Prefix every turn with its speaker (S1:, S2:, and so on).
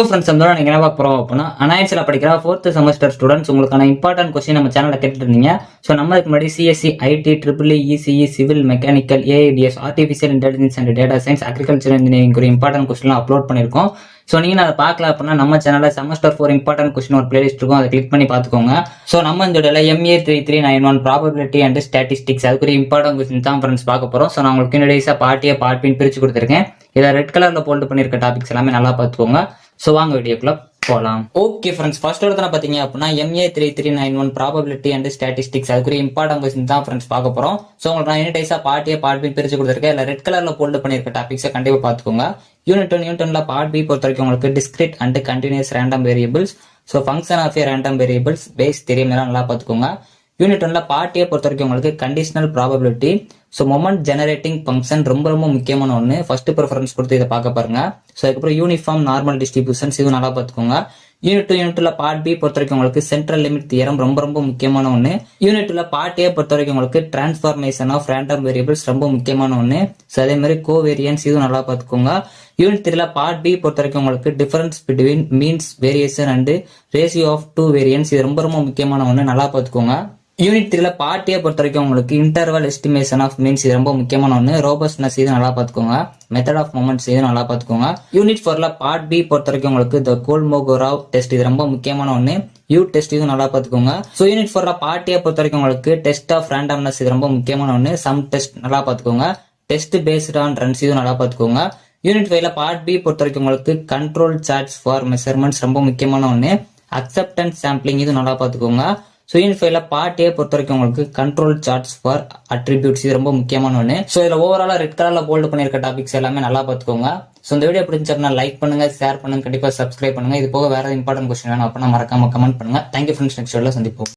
S1: Friends நீங்க என்ன பார்க்க போறோம் அப்படின்னா அனாயின்ஸ்ல படிக்கிற 4th செமஸ்டர் ஸ்டூடெண்ட்ஸ் உங்களுக்கான இம்பார்ட்டன்ட் கொஸ்டின் நம்ம சேனல்ல கேட்டுட்டு இருந்தீங்க. ஸோ நம்ம இதுக்கு முன்னாடி CSE, IT, triple E, ECE, civil, mechanical, AIDS, artificial intelligence and data science, agriculture engineering ஒரு இம்பார்ட்டன்ட் கொஸ்டின் அப்லோட் பண்ணிருக்கோம். ஸோ நீங்க அதை பார்க்கல அப்படின்னா நம்ம சேனல்ல செமஸ்டர் 4 இம்பார்ட்டன்ட் கொஸ்டின் ஒரு பிளேலிஸ்ட் இருக்கும், அதை கிளிக் பண்ணி பார்த்துக்கோங்க. ஸோ நம்ம இந்த MA3391 ப்ராபபிலிட்டி அண்ட் ஸ்டாட்டிஸ்டிக்ஸ் அதுக்கு இம்பார்ட்டன்ட் கொஸ்டின் தான் ஃப்ரெண்ட்ஸ் பார்க்க போறோம். ஸோ நான் உங்களுக்கு இன்டெடிஸா பார்ட் பின்னு பிரிச்சு கொடுத்துருக்கேன். இதை ரெட் கலர்ல போல்ட் பண்ணிருக்க டாபிக்ஸ் எல்லாமே நல்லா பார்த்துக்கோங்க. ஸோ வாங்க வீடியோக்குள்ள போகலாம். ஓகே ஃப்ரெண்ட்ஸ், ஃபர்ஸ்ட் ஒருத்தனை பார்த்தீங்க அப்படின்னா MA3391 ப்ராபபிலிட்டி அண்ட் ஸ்டாட்டிஸ்டிக்ஸ் அதுக்கு இம்பார்ட்டன்ட் கொஸ்டின் தான் ஃப்ரெண்ட்ஸ் பார்க்க போறோம். ஸோ உங்களுக்கு நான் இன்டெடிஸா பார்ட் பின்னு பிரிச்சு கொடுத்துருக்கேன். இல்லை ரெட் கலர்ல போல்ட் பண்ணிருக்க டாபிக்ஸை கண்டிப்பா பார்த்துக்கோங்க. யூனிட் 1 பார்ட் பி பொறுத்த வரைக்கும் உங்களுக்கு discrete and continuous random variables, so function of a random variables, Bayes theorem எல்லாம் நல்லா பார்த்துக்கோங்க. யூனிட் 1 பார்ட் ஏ பொறுத்த வரைக்கும் உங்களுக்கு conditional probability, so moment generating function ரொம்ப முக்கியமான ஒன்று. ஃபர்ஸ்ட் ப்ரிஃபரன்ஸ் கொடுத்து இதை பார்க்க பாருங்க. ஸோ அதுக்கப்புறம் யூனிஃபார்ம் நார்மல் டிஸ்ட்ரிபியூஷன்ஸ் இது நல்லா பார்த்துக்கோங்க. யூனிட் 2 பார்ட் பி பொறுத்த வரைக்கும் உங்களுக்கு சென்ட்ரல் லிமிட் தியரம் ரொம்ப முக்கியமான ஒன்று. யூனிட் 2 பார்ட் ஏ பொறுத்த வரைக்கும் உங்களுக்கு டிரான்ஸ்ஃபார்மேஷன் ஆஃப் ரேண்டம் வேரியபிள்ஸ் ரொம்ப முக்கியமான ஒன்று. ஸோ அதே மாதிரி கோவேரியன்ஸ் இது நல்லா பார்த்துக்கோங்க. யூனிட் 3 பார்ட் பி பொறுத்த வரைக்கும் உங்களுக்கு difference between means variation and ratio of two variances இது ரொம்ப முக்கியமான ஒன்று, நல்லா பார்த்துக்கோங்க. யூனிட் 3 பார்ட் ஏ பொறுத்த வரைக்கும் உங்களுக்கு இன்டர்வல் எஸ்டிமேஷன் ஆஃப் மீன்ஸ் இது ரொம்ப முக்கியமான ஒன்று. ரோபஸ்ட்னஸ் இது நல்லா பார்த்துக்கோங்க. மெத்தட் ஆஃப் மொமெண்ட்ஸ் இது நல்லா பார்த்துக்கோங்க. யூனிட் 4 பார்ட் பி பொறுத்த வரைக்கும் உங்களுக்கு த கோல்மோகோராவ் டெஸ்ட் இது ரொம்ப முக்கியமான ஒன்று. யூ டெஸ்ட் இது நல்லா பார்த்துக்கோங்க. ஸோ யூனிட் 4 பார்ட் ஏ பொறுத்த வரைக்கும் உங்களுக்கு டெஸ்ட் ஆஃப் ரேண்டம்னஸ் இது ரொம்ப முக்கியமான ஒன்று. சம் டெஸ்ட் நல்லா பார்த்துக்கோங்க. டெஸ்ட் பேஸ்ட் ஆன் ரன்ஸ் இது நல்லா பார்த்துக்கோங்க. யூனிட் 5 பார்ட் பி பொறுத்த வரைக்கும் உங்களுக்கு கண்ட்ரோல் சார்ட்ஸ் ஃபார் மெஷர்மெண்ட்ஸ் ரொம்ப முக்கியமான ஒன்று. அக்செப்டன்ஸ் சாம்பிளிங் இது நல்லா பார்த்துக்கோங்க. ஸோ யூனிட் 5 பார்ட் ஏ பொறுத்த வரைக்கும் உங்களுக்கு கண்ட்ரோல் சார்ட்ஸ் ஃபார் அட்ரிபியூட்ஸ் இது ரொம்ப முக்கியமான ஒன்று. ஸோ இதில் ஓவராலா ரெட் கலர்ல போல்ட் பண்ணிருக்க டாபிக்ஸ் எல்லாமே நல்லா பார்த்துக்கோங்க. ஸோ இந்த வீடியோ பிடிச்ச அப்படின்னா லைக் பண்ணுங்க, ஷேர் பண்ணுங்க, கண்டிப்பா சப்ஸ்கிரைப் பண்ணுங்க. இது போக வேற இம்பார்ட்டன்ட் கொஸ்டின் வேணும் அப்படின்னா மறக்காம கமெண்ட் பண்ணுங்க. தேங்க்யூ ஃப்ரெண்ட்ஸ், நெக்ஸ்ட் வீடியோல சந்திப்போம்.